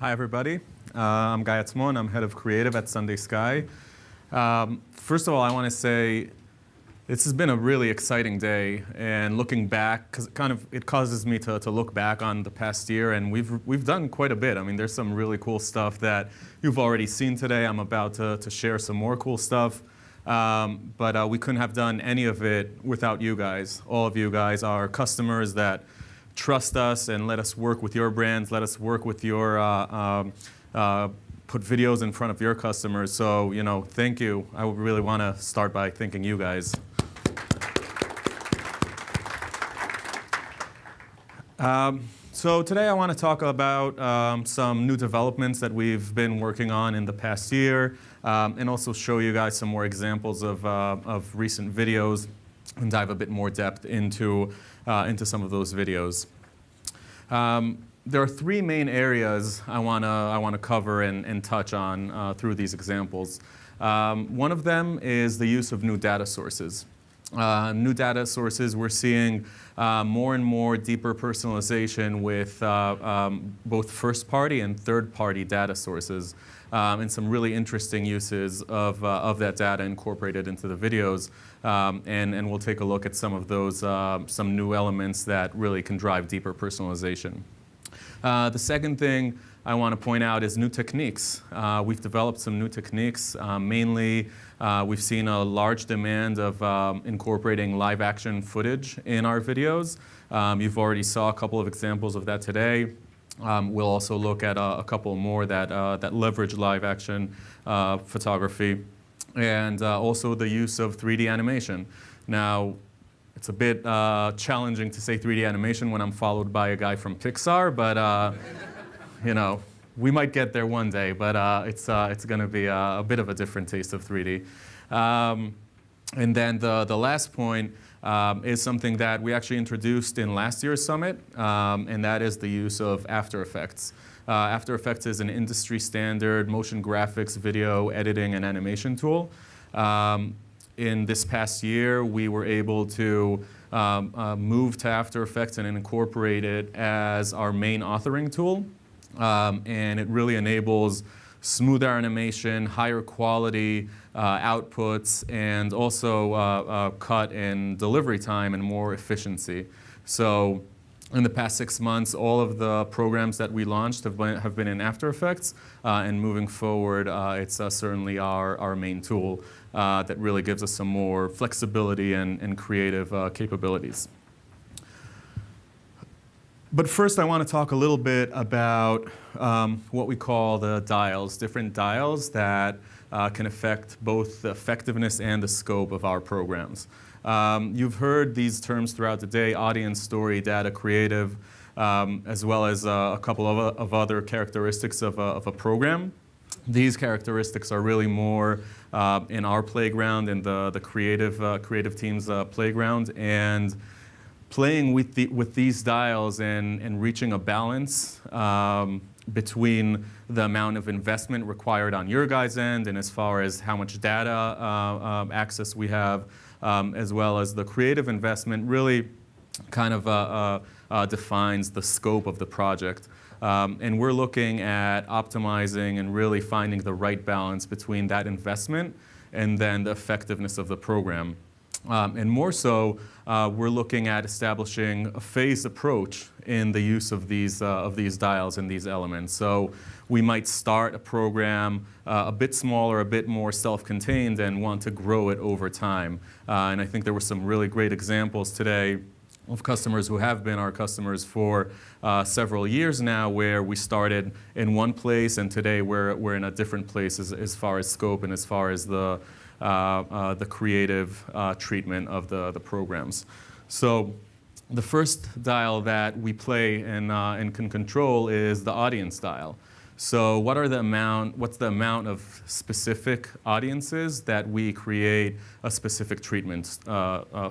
Hi, everybody. I'm Atzmon. I'm head of creative at SundaySky. First of all, I want to say this has been a really exciting day, and looking back, because it causes me to look back on the past year, and we've done quite a bit. I mean, there's some really cool stuff that you've already seen today. I'm about to share some more cool stuff, but we couldn't have done any of it without you guys. All of you guys are customers that trust us and let us work with your brands, let us work with your, put videos in front of your customers. So, thank you. I would really want to start by thanking you guys. So today I want to talk about some new developments that we've been working on in the past year, and also show you guys some more examples of recent videos and dive a bit more depth into some of those videos. There are three main areas I want to cover and touch on through these examples. One of them is the use of new data sources. New data sources, we're seeing more and more deeper personalization with both first-party and third-party data sources, and some really interesting uses of that data incorporated into the videos. And we'll take a look at some of those, some new elements that really can drive deeper personalization. The second thing I want to point out is new techniques. We've developed some new techniques. Mainly, we've seen a large demand of incorporating live action footage in our videos. You've already saw a couple of examples of that today. We'll also look at a couple more that leverage live action photography, and also the use of 3D animation. Now, it's a bit challenging to say 3D animation when I'm followed by a guy from Pixar, but we might get there one day, but it's going to be a bit of a different taste of 3D. And then the last point is something that we actually introduced in last year's summit, and that is the use of After Effects. After Effects is an industry standard motion graphics, video editing, and animation tool. In this past year, we were able to move to After Effects and incorporate it as our main authoring tool. And it really enables smoother animation, higher quality outputs, and also cut and delivery time and more efficiency. So in the past 6 months, all of the programs that we launched have been in After Effects, and moving forward, it's certainly our main tool that really gives us some more flexibility and creative capabilities. But first, I want to talk a little bit about what we call the dials, different dials that can affect both the effectiveness and the scope of our programs. You've heard these terms throughout the day: audience, story, data, creative, as well as a couple of other characteristics of a program. These characteristics are really more in our playground, in the creative team's playground, and playing with these dials and reaching a balance between the amount of investment required on your guys' end, and as far as how much data access we have, as well as the creative investment, really kind of defines the scope of the project. And we're looking at optimizing and really finding the right balance between that investment and then the effectiveness of the program. And more so, we're looking at establishing a phased approach in the use of these dials and these elements. So we might start a program a bit smaller, a bit more self-contained, and want to grow it over time. And I think there were some really great examples today of customers who have been our customers for several years now, where we started in one place, and today we're in a different place as far as scope and as far as the creative treatment of the programs. So the first dial that we play and can control is the audience dial. So what's the amount of specific audiences that we create a specific treatment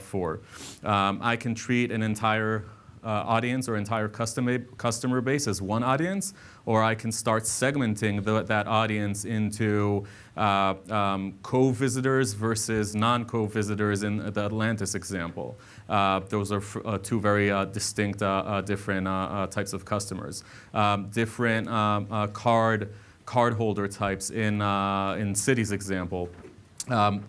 for? I can treat an entire audience or entire customer base as one audience, or I can start segmenting that audience into co-visitors versus non-co-visitors in the Atlantis example. Those are two very distinct, different types of customers. Different cardholder types in City's example.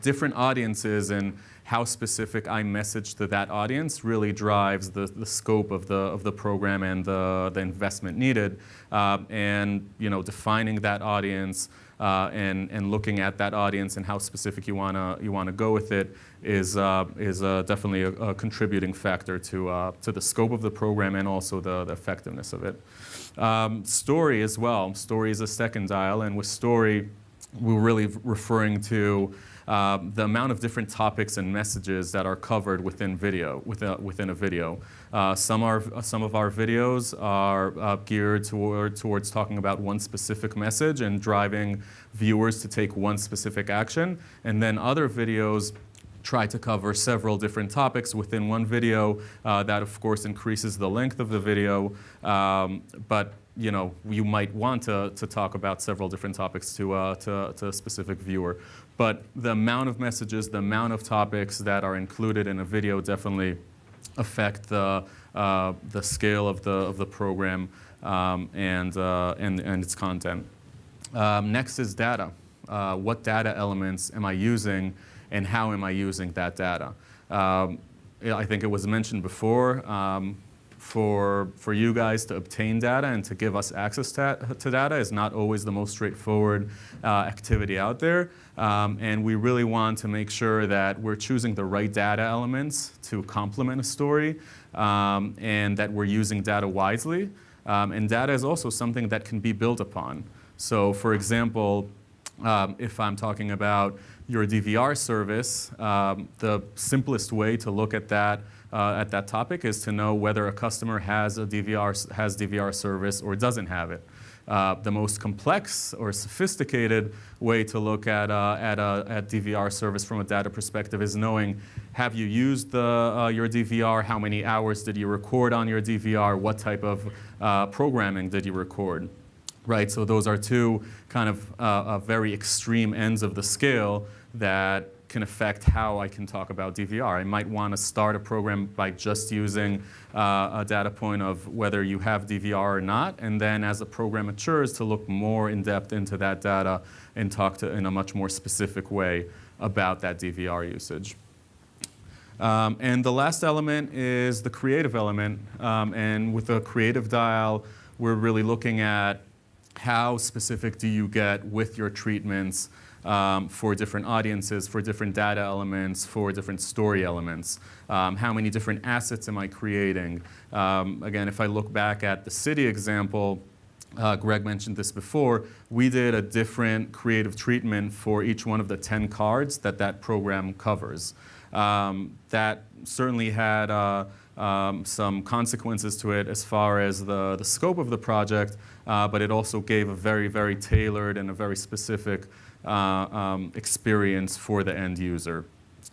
Different audiences and how specific I message to that audience really drives the scope of the program and the investment needed. And defining that audience and looking at that audience and how specific you wanna go with it is definitely a contributing factor to the scope of the program and also the effectiveness of it. Story as well. Story is a second dial, and with story, we're really referring to the amount of different topics and messages that are covered within a video. Some of our videos are geared towards talking about one specific message and driving viewers to take one specific action, and then other videos try to cover several different topics within one video. That of course increases the length of the video, but you might want to talk about several different topics to a specific viewer. But the amount of messages, the amount of topics that are included in a video definitely affect the scale of the program and its content. Next is data. What data elements am I using, and how am I using that data? I think it was mentioned before. For you guys to obtain data and to give us access to data is not always the most straightforward activity out there. And we really want to make sure that we're choosing the right data elements to complement a story and that we're using data wisely. And data is also something that can be built upon. So for example, if I'm talking about your DVR service, the simplest way to look at that topic is to know whether a customer has DVR service or doesn't have it. The most complex or sophisticated way to look at DVR service from a data perspective is knowing, have you used your DVR? How many hours did you record on your DVR? What type of programming did you record? Right, so those are two kind of very extreme ends of the scale that can affect how I can talk about DVR. I might want to start a program by just using a data point of whether you have DVR or not, and then as the program matures to look more in depth into that data and talk in a much more specific way about that DVR usage. And the last element is the creative element, and with the creative dial, we're really looking at how specific do you get with your treatments for different audiences, for different data elements, for different story elements. How many different assets am I creating? Again, if I look back at the city example, Greg mentioned this before, we did a different creative treatment for each one of the 10 cards that program covers. That certainly had some consequences to it as far as the scope of the project, but it also gave a very, very tailored and a very specific experience for the end user.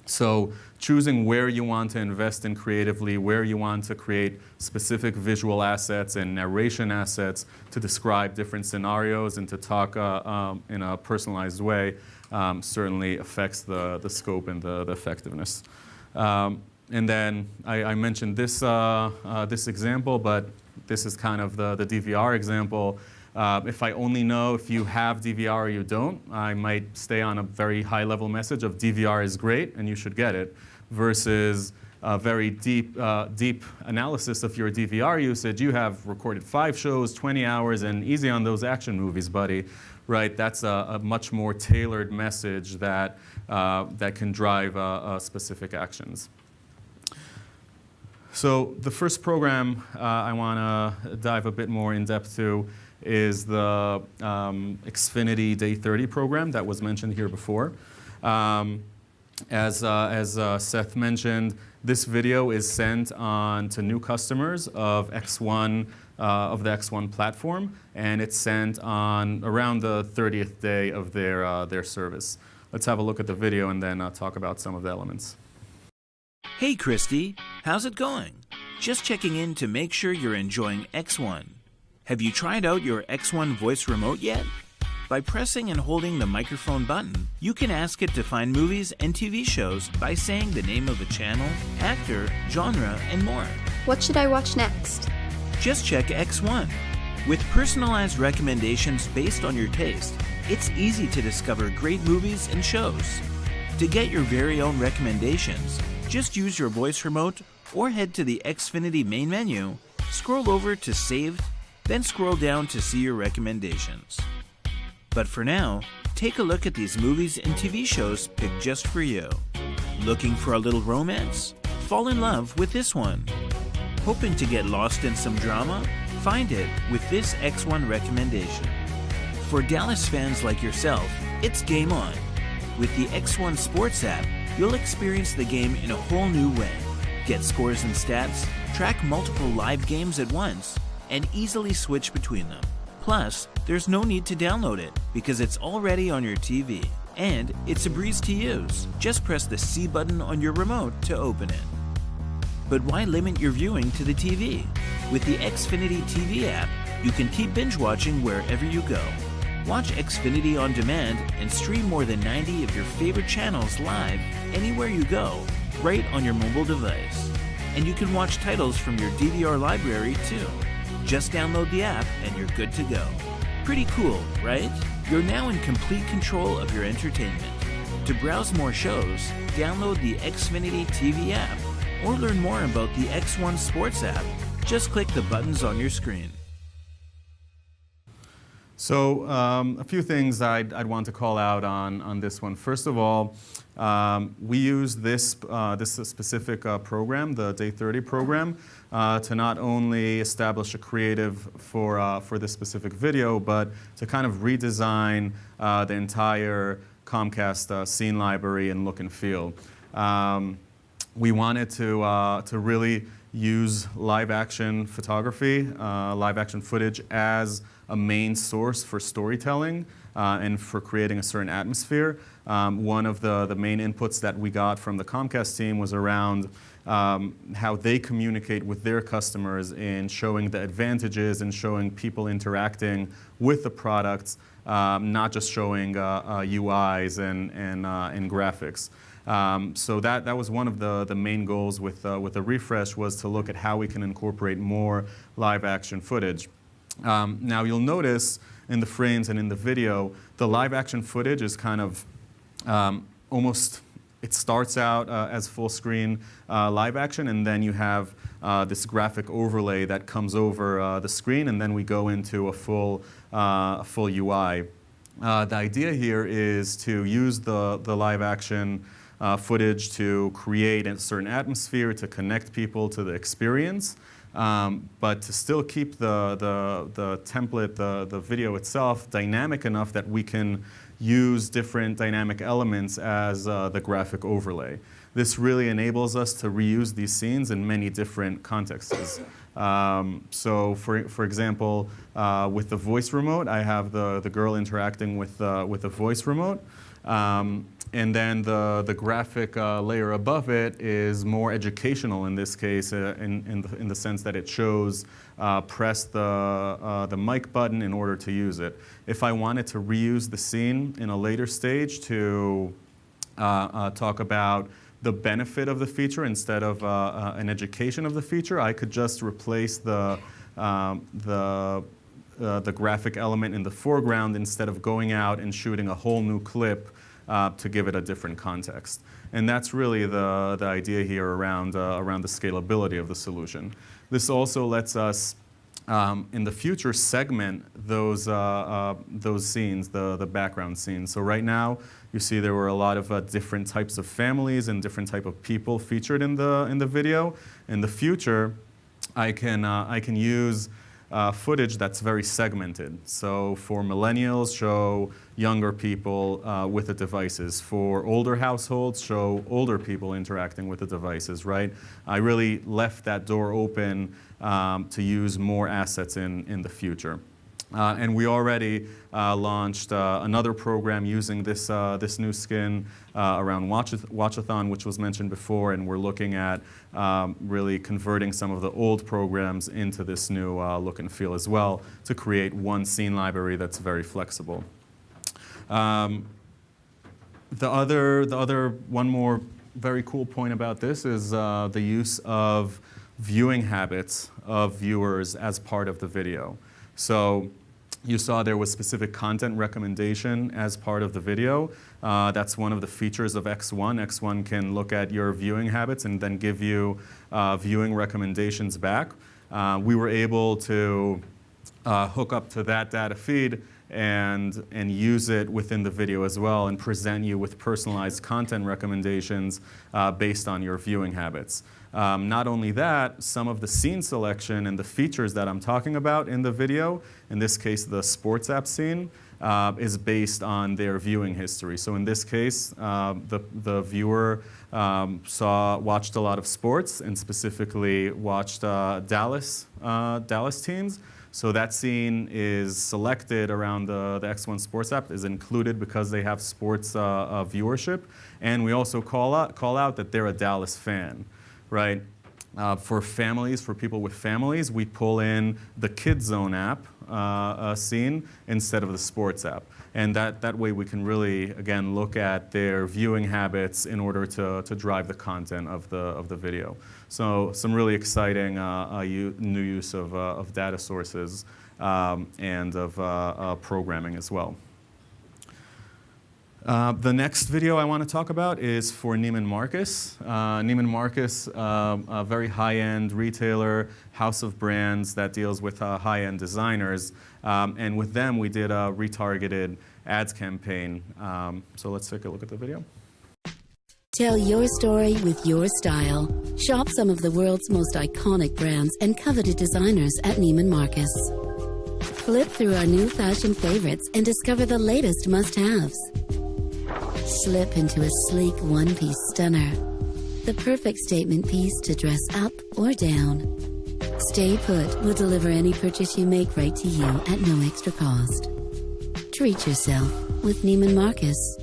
So choosing where you want to invest in creatively, where you want to create specific visual assets and narration assets to describe different scenarios and to talk in a personalized way certainly affects the scope and the effectiveness. And then I mentioned this example, but this is kind of the DVR example. If I only know if you have DVR or you don't, I might stay on a very high-level message of DVR is great and you should get it, versus a very deep analysis of your DVR usage. You have recorded 5 shows, 20 hours, and easy on those action movies, buddy. Right? That's a much more tailored message that can drive specific actions. So the first program I want to dive a bit more in depth to is the Xfinity Day 30 program that was mentioned here before. As Seth mentioned, this video is sent on to new customers of X1 of the X1 platform, and it's sent on around the 30th day of their service. Let's have a look at the video and then talk about some of the elements. Hey, Christy, how's it going? Just checking in to make sure you're enjoying X1. Have you tried out your X1 voice remote yet? By pressing and holding the microphone button, you can ask it to find movies and TV shows by saying the name of a channel, actor, genre, and more. What should I watch next? Just check X1. With personalized recommendations based on your taste, it's easy to discover great movies and shows. To get your very own recommendations, just use your voice remote or head to the Xfinity main menu, scroll over to Saved, then scroll down to see your recommendations. But for now, take a look at these movies and TV shows picked just for you. Looking for a little romance? Fall in love with this one. Hoping to get lost in some drama? Find it with this X1 recommendation. For Dallas fans like yourself, it's game on. With the X1 Sports app, you'll experience the game in a whole new way. Get scores and stats, track multiple live games at once, and easily switch between them. Plus, there's no need to download it because it's already on your TV. And it's a breeze to use. Just press the C button on your remote to open it. But why limit your viewing to the TV? With the Xfinity TV app, you can keep binge watching wherever you go. Watch Xfinity on demand and stream more than 90 of your favorite channels live anywhere you go, right on your mobile device. And you can watch titles from your DVR library too. Just download the app and you're good to go. Pretty cool, right? You're now in complete control of your entertainment. To browse more shows, download the Xfinity TV app or learn more about the X1 Sports app. Just click the buttons on your screen. So a few things I'd want to call out on this one. First of all, we use this specific program, the Day 30 program, to not only establish a creative for this specific video, but to kind of redesign the entire Comcast scene library and look and feel. We wanted to really use live action photography, live action footage as a main source for storytelling and for creating a certain atmosphere. One of the main inputs that we got from the Comcast team was around how they communicate with their customers in showing the advantages and showing people interacting with the products, not just showing UIs and graphics. So that was one of the main goals with the refresh, was to look at how we can incorporate more live action footage. Now you'll notice in the frames and in the video, the live action footage is kind of almost, it starts out as full screen live action, and then you have this graphic overlay that comes over the screen, and then we go into a full UI. The idea here is to use the live action footage to create a certain atmosphere, to connect people to the experience, but to still keep the template, the video itself, dynamic enough that we can use different dynamic elements as the graphic overlay. This really enables us to reuse these scenes in many different contexts. So for example, with the voice remote, I have the girl interacting with the voice remote. And then the graphic layer above it is more educational in this case, in the sense that it shows press the mic button in order to use it. If I wanted to reuse the scene in a later stage to talk about the benefit of the feature instead of an education of the feature, I could just replace the graphic element in the foreground instead of going out and shooting a whole new clip to give it a different context. And that's really the idea here around the scalability of the solution. This also lets us, in the future, segment those scenes, the background scenes. So right now, you see there were a lot of different types of families and different type of people featured in the video. In the future, I can use footage that's very segmented. So for millennials, show younger people with the devices. For older households, show older people interacting with the devices, right? I really left that door open to use more assets in the future. And we already launched another program using this, this new skin around Watchathon, which was mentioned before, and we're looking at really converting some of the old programs into this new look and feel as well to create one scene library that's very flexible. The other one more very cool point about this is the use of viewing habits of viewers as part of the video. So you saw there was specific content recommendation as part of the video. That's one of the features of X1. X1 can look at your viewing habits and then give you viewing recommendations back. We were able to hook up to that data feed and use it within the video as well and present you with personalized content recommendations based on your viewing habits. Not only that, some of the scene selection and the features that I'm talking about in the video, in this case the sports app scene, is based on their viewing history. So in this case, the viewer watched a lot of sports and specifically watched Dallas teams. So that scene is selected around the X1 Sports app, is included because they have sports viewership. And we also call out that they're a Dallas fan, right? For families, for people with families, we pull in the Kids Zone app scene instead of the sports app. And that way we can really, again, look at their viewing habits in order to drive the content of the video. So some really exciting new use of data sources and of programming as well. The next video I want to talk about is for Neiman Marcus. Neiman Marcus, a very high-end retailer, house of brands that deals with high-end designers. And with them, we did a retargeted ads campaign. So let's take a look at the video. Tell your story with your style. Shop some of the world's most iconic brands and coveted designers at Neiman Marcus. Flip through our new fashion favorites and discover the latest must-haves. Slip into a sleek one-piece stunner, the perfect statement piece to dress up or down. Stay Put will deliver any purchase you make right to you at no extra cost. Treat yourself with Neiman Marcus.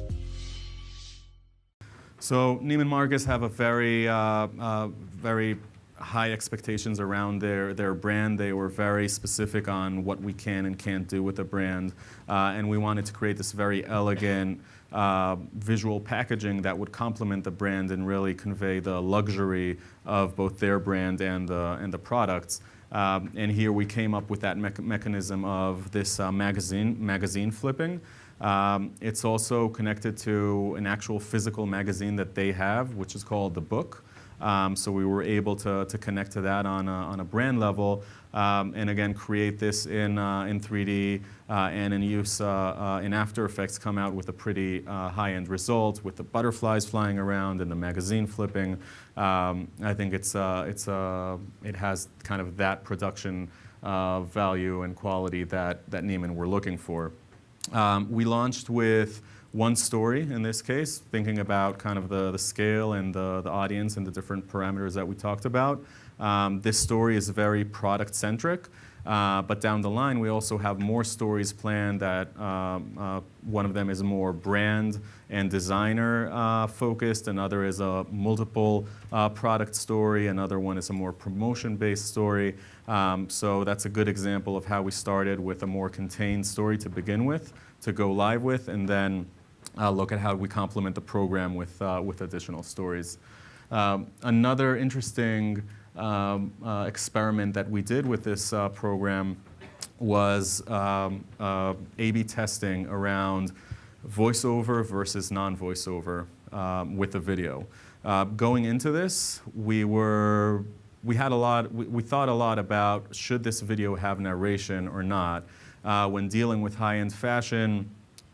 So Neiman Marcus have a very, very high expectations around their brand. They were very specific on what we can and can't do with the brand, and we wanted to create this very elegant visual packaging that would complement the brand and really convey the luxury of both their brand and the products. And here we came up with that mechanism of this magazine flipping. It's also connected to an actual physical magazine that they have, which is called The Book. So we were able to connect to that on a brand level, and again create this in 3D and in use in After Effects, come out with a pretty high-end result with the butterflies flying around and the magazine flipping. I think it has kind of that production value and quality that Neiman were looking for. We launched with one story in this case, thinking about kind of the scale and the audience and the different parameters that we talked about. This story is very product-centric, but down the line we also have more stories planned that one of them is more brand and designer focused, another is a multiple product story, another one is a more promotion-based story. So that's a good example of how we started with a more contained story to begin with, to go live with, and then look at how we complement the program with additional stories. Another interesting experiment that we did with this program was A/B testing around voiceover versus non-voiceover with the video. Going into this, we thought a lot about should this video have narration or not. When dealing with high-end fashion,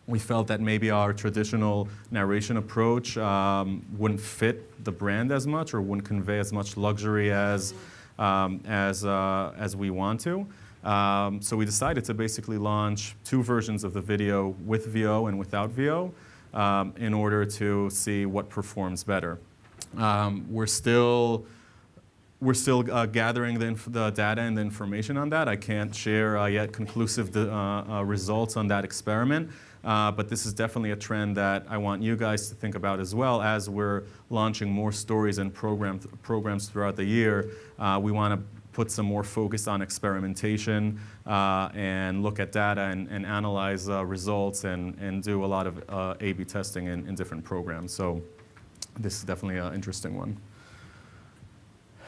we felt that maybe our traditional narration approach wouldn't fit the brand as much or wouldn't convey as much luxury as we want to. So we decided to basically launch two versions of the video with VO and without VO in order to see what performs better. We're still we're still gathering the data and the information on that. I can't share yet conclusive results on that experiment, but this is definitely a trend that I want you guys to think about as well. As we're launching more stories and programs throughout the year, we want to put some more focus on experimentation and look at data and analyze results and do a lot of A/B testing in different programs. So this is definitely an interesting one.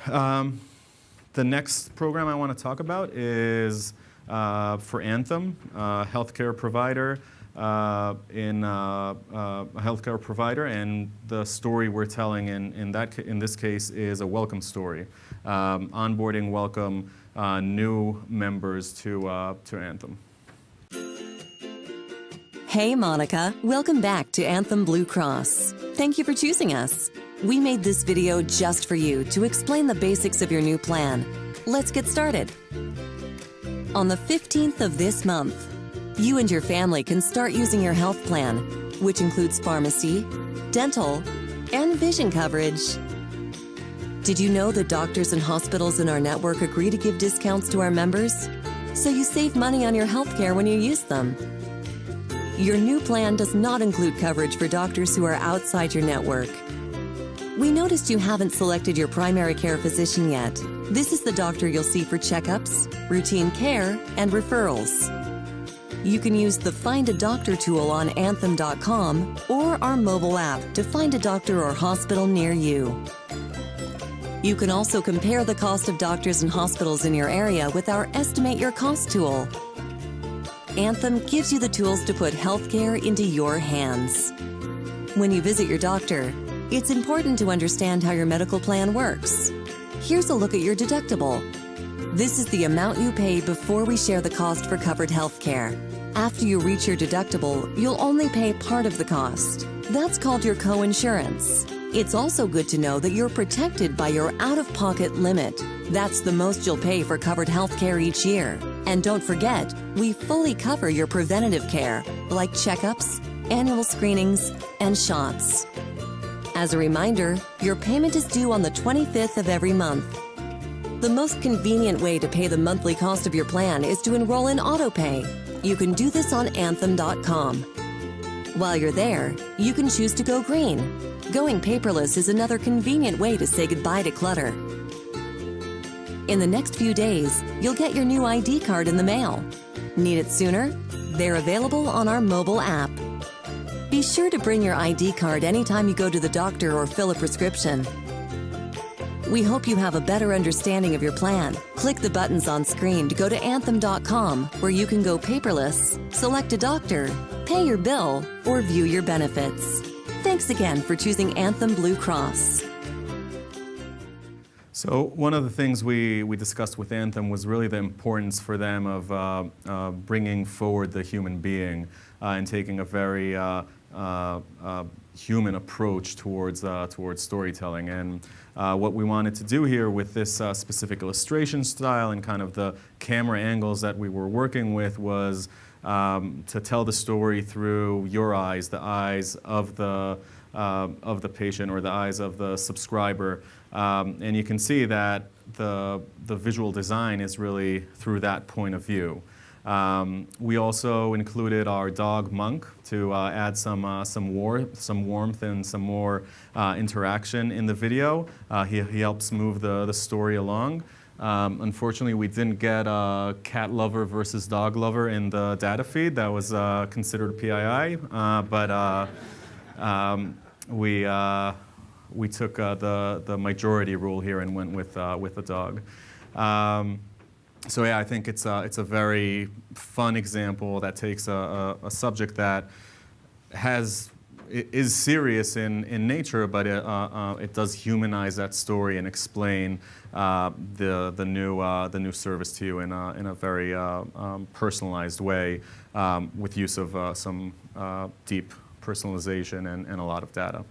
The next program I want to talk about is for Anthem, a healthcare provider a healthcare provider, and the story we're telling in this case is a welcome story, onboarding welcome new members to Anthem. Hey, Monica. Welcome back to Anthem Blue Cross. Thank you for choosing us. We made this video just for you to explain the basics of your new plan. Let's get started. On the 15th of this month, you and your family can start using your health plan, which includes pharmacy, dental, and vision coverage. Did you know that doctors and hospitals in our network agree to give discounts to our members? So you save money on your health care when you use them. Your new plan does not include coverage for doctors who are outside your network. We noticed you haven't selected your primary care physician yet. This is the doctor you'll see for checkups, routine care, and referrals. You can use the Find a Doctor tool on Anthem.com or our mobile app to find a doctor or hospital near you. You can also compare the cost of doctors and hospitals in your area with our Estimate Your Cost tool. Anthem gives you the tools to put healthcare into your hands. When you visit your doctor, it's important to understand how your medical plan works. Here's a look at your deductible. This is the amount you pay before we share the cost for covered health care. After you reach your deductible, you'll only pay part of the cost. That's called your co-insurance. It's also good to know that you're protected by your out-of-pocket limit. That's the most you'll pay for covered health care each year. And don't forget, we fully cover your preventative care, like checkups, annual screenings, and shots. As a reminder, your payment is due on the 25th of every month. The most convenient way to pay the monthly cost of your plan is to enroll in autopay. You can do this on Anthem.com. While you're there, you can choose to go green. Going paperless is another convenient way to say goodbye to clutter. In the next few days, you'll get your new ID card in the mail. Need it sooner? They're available on our mobile app. Be sure to bring your ID card anytime you go to the doctor or fill a prescription. We hope you have a better understanding of your plan. Click the buttons on screen to go to Anthem.com, where you can go paperless, select a doctor, pay your bill, or view your benefits. Thanks again for choosing Anthem Blue Cross. So one of the things we discussed with Anthem was really the importance for them of bringing forward the human being and taking a very human approach towards storytelling. And what we wanted to do here with this specific illustration style and kind of the camera angles that we were working with was to tell the story through your eyes, the eyes of the patient or the eyes of the subscriber. And you can see that the visual design is really through that point of view. We also included our dog Monk to add some warmth and some more interaction in the video. He helps move the story along. Unfortunately, we didn't get a cat lover versus dog lover in the data feed. That was considered PII, but we took the majority rule here and went with the dog. So yeah, I think it's a very fun example that takes a subject that is serious in nature, but it does humanize that story and explain the new service to you in a very personalized way with use of some deep personalization and a lot of data.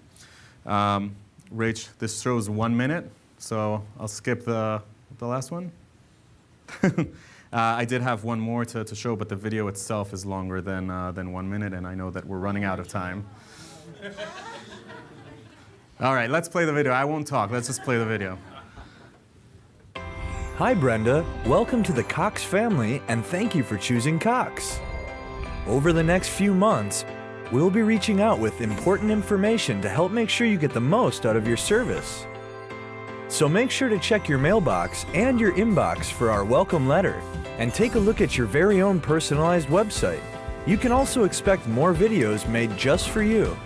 Rach, this shows 1 minute, so I'll skip the last one. I did have one more to show, but the video itself is longer than 1 minute, and I know that we're running out of time. All right, let's play the video. I won't talk. Let's just play the video. Hi Brenda, welcome to the Cox family and thank you for choosing Cox. Over the next few months, we'll be reaching out with important information to help make sure you get the most out of your service. So make sure to check your mailbox and your inbox for our welcome letter and take a look at your very own personalized website. You can also expect more videos made just for you.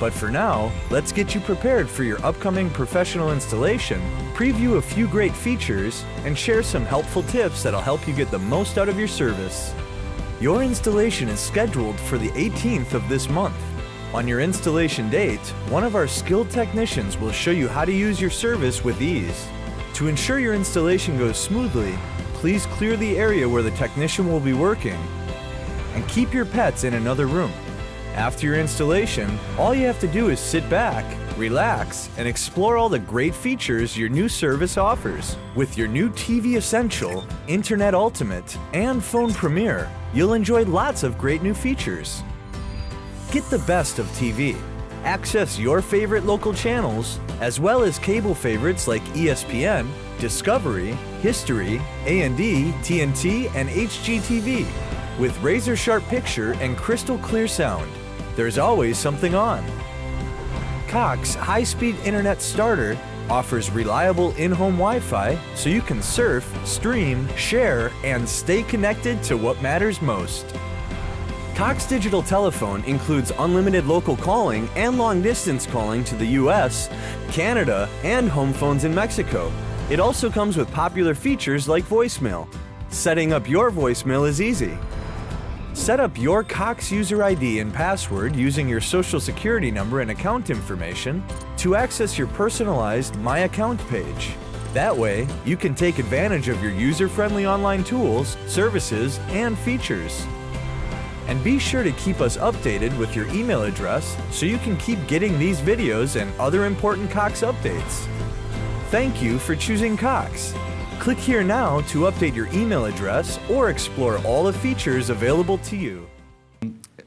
But for now, let's get you prepared for your upcoming professional installation, preview a few great features, and share some helpful tips that'll help you get the most out of your service. Your installation is scheduled for the 18th of this month. On your installation date, one of our skilled technicians will show you how to use your service with ease. To ensure your installation goes smoothly, please clear the area where the technician will be working and keep your pets in another room. After your installation, all you have to do is sit back, relax, and explore all the great features your new service offers. With your new TV Essential, Internet Ultimate, and Phone Premier, you'll enjoy lots of great new features. Get the best of TV. Access your favorite local channels, as well as cable favorites like ESPN, Discovery, History, A&E, TNT, and HGTV. With razor-sharp picture and crystal clear sound, there's always something on. Cox High-Speed Internet Starter offers reliable in-home Wi-Fi so you can surf, stream, share, and stay connected to what matters most. Cox Digital Telephone includes unlimited local calling and long-distance calling to the US, Canada, and home phones in Mexico. It also comes with popular features like voicemail. Setting up your voicemail is easy. Set up your Cox user ID and password using your social security number and account information to access your personalized My Account page. That way, you can take advantage of your user-friendly online tools, services, and features. And be sure to keep us updated with your email address so you can keep getting these videos and other important Cox updates. Thank you for choosing Cox. Click here now to update your email address or explore all the features available to you.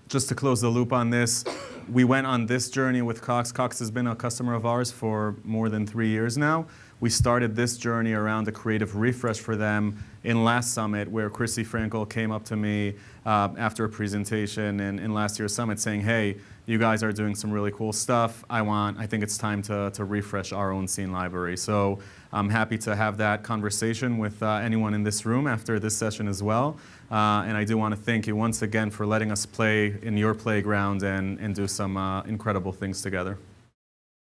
Just to close the loop on this, we went on this journey with Cox. Cox has been a customer of ours for more than 3 years now. We started this journey around a creative refresh for them in last summit, where Chrissy Frankel came up to me after a presentation in last year's summit saying, hey, you guys are doing some really cool stuff. I think it's time to refresh our own scene library. So I'm happy to have that conversation with anyone in this room after this session as well. And I do want to thank you once again for letting us play in your playground and do some incredible things together.